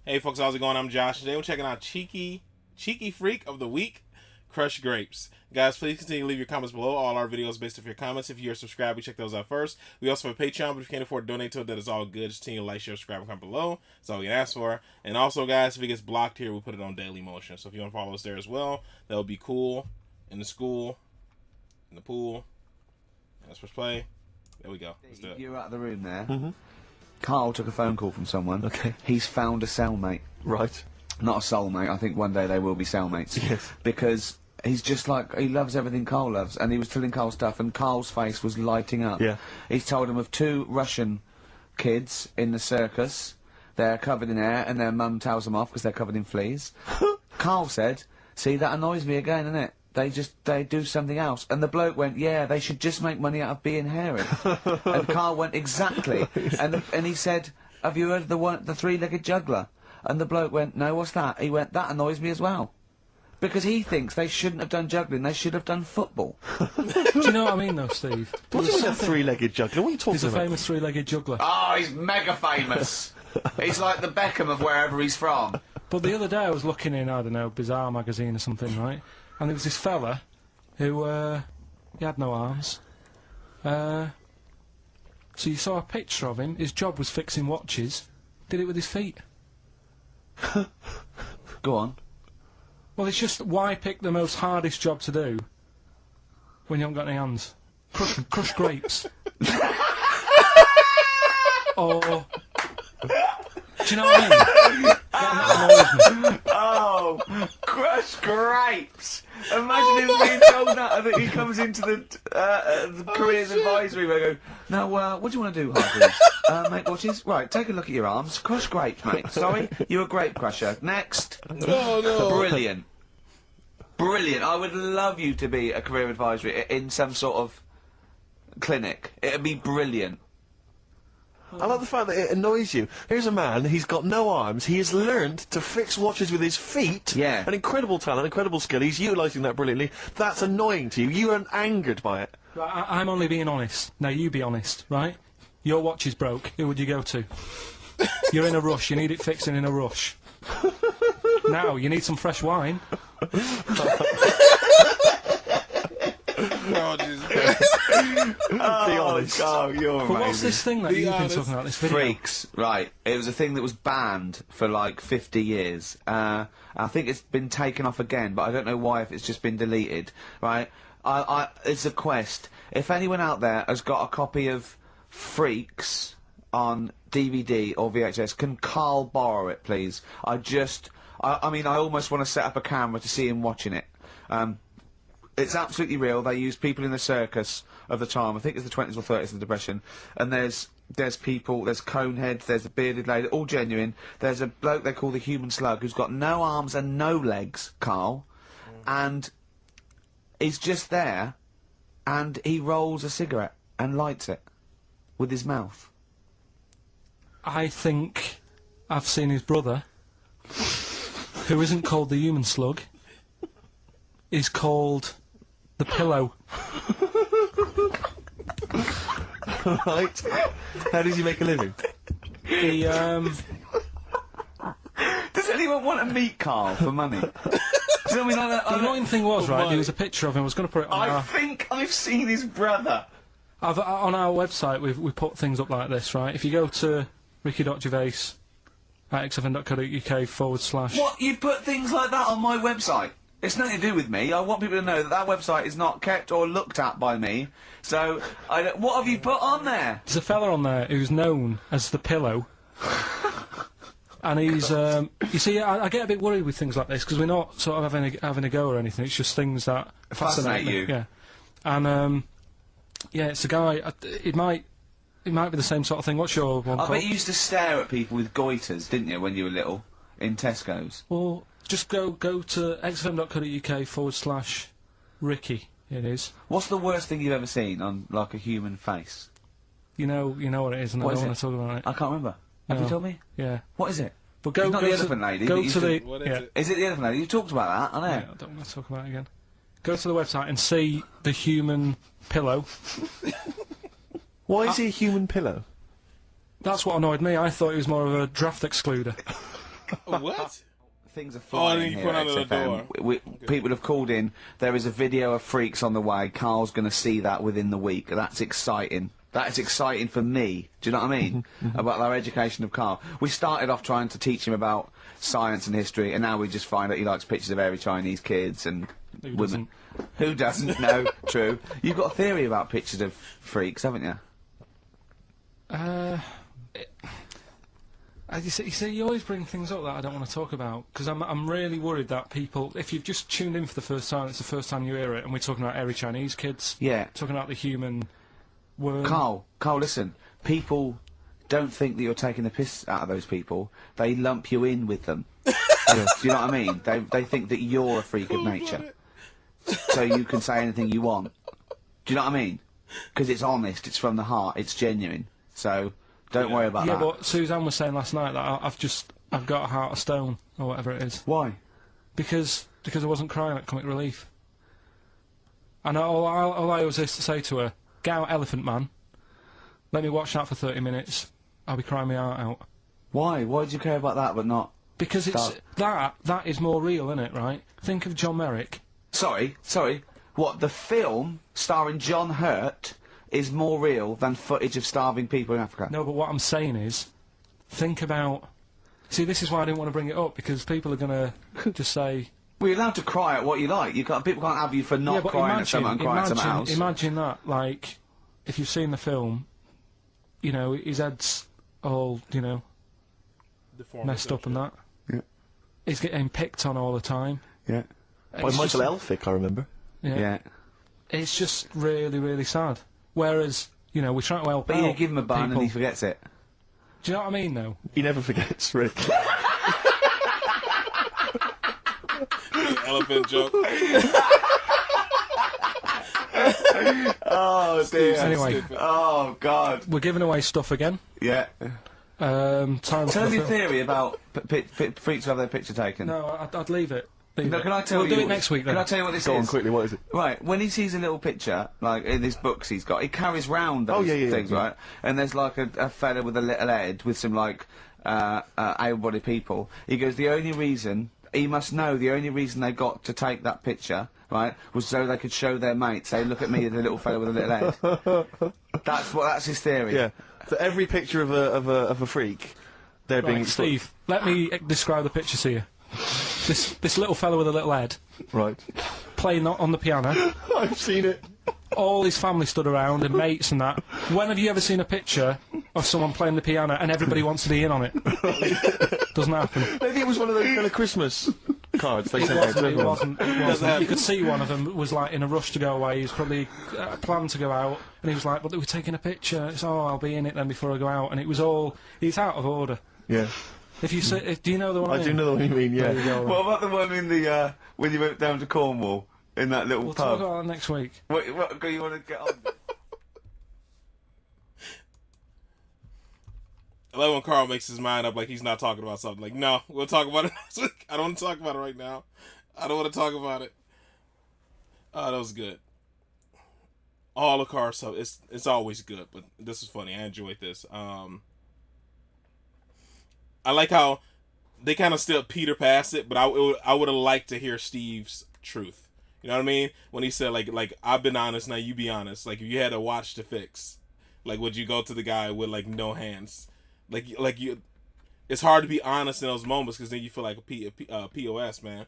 Hey folks, how's it going? I'm Josh. Today we're checking out Cheeky Freak of the Week, Crushed Grapes. Guys, please continue to leave your comments below. All our videos based off your comments. If you're subscribed, we check those out first. We also have a Patreon, but if you can't afford to donate to it, that is all good. Just continue to like, share, subscribe, and comment below. That's all we can ask for. And also, guys, if it gets blocked here, we put it on daily motion. So if you want to follow us there as well, that would be cool. In the school, in the pool. Let's press play. There we go. Let's do it. You're out of the room there. Carl took a phone call from someone. Okay. He's found a cellmate. Right. Not a soulmate. I think one day they will be cellmates. Yes. Because he's just like, he loves everything Carl loves. And he was telling Carl stuff, and Carl's face was lighting up. Yeah. He's told him of 2 Russian kids in the circus. They're covered in hair, and their mum tells them off because they're covered in fleas. Carl said, see, that annoys me again, innit? They do something else. And the bloke went, yeah, they should just make money out of being hairy. And Carl went, exactly. And he said, have you heard of the three-legged juggler? And the bloke went, no, what's that? He went, that annoys me as well. Because he thinks they shouldn't have done juggling, they should have done football. Do you know what I mean, though, Steve? What do you mean a three-legged juggler? What are you talking He's about? a famous three-legged juggler. Oh, he's mega famous. He's like the Beckham of wherever he's from. But the other day I was looking in, I don't know, Bizarre magazine or something, right? And there was this fella who, he had no arms. So you saw a picture of him, his job was fixing watches, did it with his feet. Go on. Well, it's just, why pick the most hardest job to do when you haven't got any hands? Crush grapes. Or... Do you know what I mean? That annoys me. Oh, crush grapes! Imagine him being told that he comes into the careers advisory where they go, now, what do you want to do, Hargreaves? Make watches? Right, take a look at your arms. Crush grapes, mate. Sorry, you're a grape crusher. Next. No. Brilliant. Brilliant. I would love you to be a career advisory in some sort of clinic. It'd be brilliant. I like the fact that it annoys you. Here's a man, he's got no arms, he has learned to fix watches with his feet. Yeah. An incredible talent, incredible skill, he's utilising that brilliantly. That's annoying to you. You are angered by it. Right, I'm only being honest. Now you be honest, right? Your watch is broke. Who would you go to? You're in a rush. You need it fixing in a rush. Now you need some fresh wine. Oh, Jesus. Be honest. Oh, you're But amazing. what's this thing that Be you've been honest. talking about, this video? Freaks, right. It was a thing that was banned for like 50 years. I think it's been taken off again, but I don't know why, if it's just been deleted, right? It's a quest. If anyone out there has got a copy of Freaks on DVD or VHS, can Carl borrow it, please? I mean, I almost want to set up a camera to see him watching it. It's absolutely real. They used people in the circus of the time. I think it's the 20s or 30s of the Depression. And there's people, there's Coneheads, there's a bearded lady, all genuine. There's a bloke they call the Human Slug who's got no arms and no legs, Carl. And he's just there, and he rolls a cigarette and lights it with his mouth. I think I've seen his brother, who isn't called the Human Slug, is called the Pillow. Right. How does he make a living? He, Does anyone want to meet Carl for money? Do you know what I mean? the annoying thing was, right, there was a picture of him. I was going to put it on I think I've seen his brother. on our website. We put things up like this, right? If you go to ricky.gervais at xfn.co.uk/. What? You put things like that on my website? It's nothing to do with me. I want people to know that that website is not kept or looked at by me. So, what have you put on there? There's a fella on there who's known as the Pillow. And he's, you see, I get a bit worried with things like this, because we're not sort of having a go or anything, it's just things that Fascinate me. you. Yeah. And, yeah, it's a guy, it might be the same sort of thing. What's your one I called? bet you used to stare at people with goiters, didn't you, when you were little, in Tesco's? Well, just go to xfm.co.uk/Ricky, it is. What's the worst thing you've ever seen on, like, a human face? You know what it is, and What I is don't it? want to talk about it. I can't remember. Have you No. told me? Yeah. What is it? But go, It's not go the to, elephant lady Go that used to the... What is yeah. it? Is it the elephant lady? You talked about that, I know. Yeah, I don't want to talk about it again. Go to the website and see the Human Pillow. Why is he a human pillow? That's what annoyed me. I thought he was more of a draft excluder. What? Things are flying then you here put at under the XFM. door. People have called in. There is a video of freaks on the way. Carl's going to see that within the week. That's exciting. That is exciting for me. Do you know what I mean? About our education of Carl. We started off trying to teach him about science and history, and now we just find that he likes pictures of hairy Chinese kids and Who women. Who doesn't? No, true. You've got a theory about pictures of freaks, haven't you? You see, you always bring things up that I don't want to talk about, because I'm really worried that people, if you've just tuned in for the first time, it's the first time you hear it, and we're talking about hairy Chinese kids. Yeah. Talking about the human worm. Carl, listen. People don't think that you're taking the piss out of those people. They lump you in with them. Do you know what I mean? They think that you're a freak of nature. So you can say anything you want. Do you know what I mean? Because it's honest, it's from the heart, it's genuine. So don't worry about that. Yeah, but Suzanne was saying last night that I've got a heart of stone, or whatever it is. Why? Because I wasn't crying at Comic Relief. And all I always used to say to her, get out Elephant Man, let me watch that for 30 minutes, I'll be crying my heart out. Why? Why do you care about that but not... Because it's that is more real, isn't it, right? Think of John Merrick. Sorry. What, the film starring John Hurt is more real than footage of starving people in Africa? No, but what I'm saying is, think about... See, this is why I didn't want to bring it up, because people are going to just say... Well, you're allowed to cry at what you like. People can't have you for not crying at someone and crying at someone else. Imagine that, like, if you've seen the film, you know, his head's all, you know, messed up and that. Yeah. He's getting picked on all the time. Yeah. By It's Michael just- Elphick, I remember. Yeah. It's just really, really sad. Whereas, you know, we try to help But out you give him a bun and people. he forgets it. Do you know what I mean, though? He never forgets, Rick. Elephant joke. Oh, dear. Anyway. Stupid. Oh, God. We're giving away stuff again. Yeah. Time Tell for me the your theory about freaks who have their picture taken. No, I'd leave it. No, can I tell we'll you? do it next week then. Can I tell you what this Go is? on, quickly, what is it? Right, when he sees a little picture, like in his books he's got, he carries round those things, yeah. right? And there's like a fella with a little head with some like able-bodied people. He goes, the only reason he must know the only reason they got to take that picture, right, was so they could show their mates, say, look at me, the little fella with a little head. That's his theory. Yeah. So every picture of a freak, they're being Right, Steve, let me describe the picture to you. This little fella with a little head, Right. playing on the piano. I've seen it. All his family stood around and mates and that. When have you ever seen a picture of someone playing the piano and everybody wants to be in on it? Doesn't happen. Maybe it was one of those kind of Christmas cards they It sent out to wasn't. It everyone. wasn't. It wasn't. You could see one of them was like in a rush to go away. He was probably planned to go out, and he was like, "But they were taking a picture." It's I'll be in it then before I go out, and it was all. He's out of order. Yeah. If you say, do you know the one? I do know the one you mean, yeah. There you go, What about the one in the when you went down to Cornwall in that little We'll talk pub? about that next week. What you want to get on? I love when Carl makes his mind up like he's not talking about something. Like, no, we'll talk about it next week. I don't want to talk about it right now. I don't want to talk about it. Oh, that was good. All the car stuff, it's always good, but this is funny. I enjoyed this. I like how they kind of still peter past it, but I would have liked to hear Steve's truth. You know what I mean? When he said like I've been honest, now you be honest. Like if you had a watch to fix, like would you go to the guy with like no hands? Like you, it's hard to be honest in those moments because then you feel like a POS, man.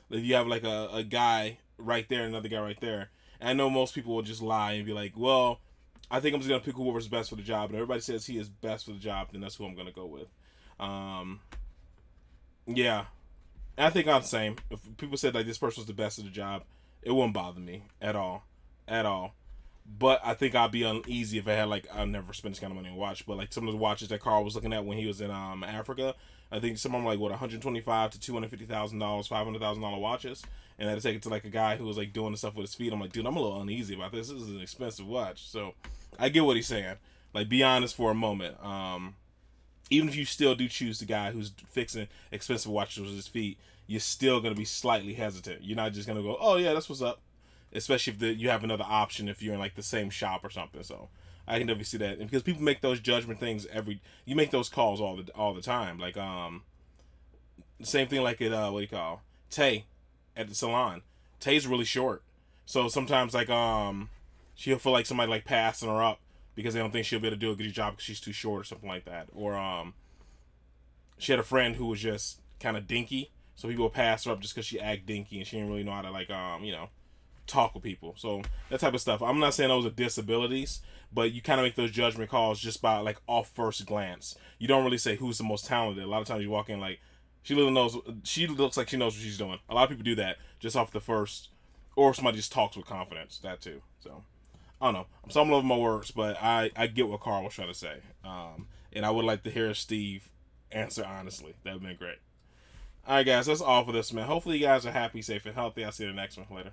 Like you have like a guy right there, another guy right there. And I know most people will just lie and be like, well, I think I'm just gonna pick whoever's best for the job. And everybody says he is best for the job, then that's who I'm gonna go with. Yeah, and I think I'm the same. If people said like this person was the best of the job, it wouldn't bother me at all. But I think I'd be uneasy if I had like I'll never spend this kind of money on a watch. But like some of the watches that Carl was looking at when he was in Africa, I think some of them like what $125,000 to $250,000, $500,000 watches, and I had to take it to like a guy who was like doing the stuff with his feet. I'm like, dude, I'm a little uneasy about this. This is an expensive watch, so I get what he's saying. Like, be honest for a moment. Even if you still do choose the guy who's fixing expensive watches with his feet, you're still going to be slightly hesitant. You're not just going to go, oh, yeah, that's what's up. Especially if you have another option if you're in, like, the same shop or something. So, I can definitely see that. And because people make those judgment things you make those calls all the time. Like, The same thing like at what do you call Tay at the salon. Tay's really short, so sometimes like she'll feel like somebody like passing her up because they don't think she'll be able to do a good job because she's too short or something like that. Or she had a friend who was just kind of dinky, so people would pass her up just because she act dinky and she didn't really know how to like talk with people. So that type of stuff. I'm not saying those are disabilities, but you kind of make those judgment calls just by like off first glance. You don't really say who's the most talented. A lot of times you walk in like she looks like she knows what she's doing. A lot of people do that just off the first, or if somebody just talks with confidence. That too. So I don't know. I'm stumbling over my words, but I get what Carl was trying to say. And I would like to hear Steve answer honestly. That would be great. All right, guys, that's all for this, man. Hopefully you guys are happy, safe, and healthy. I'll see you in the next one later.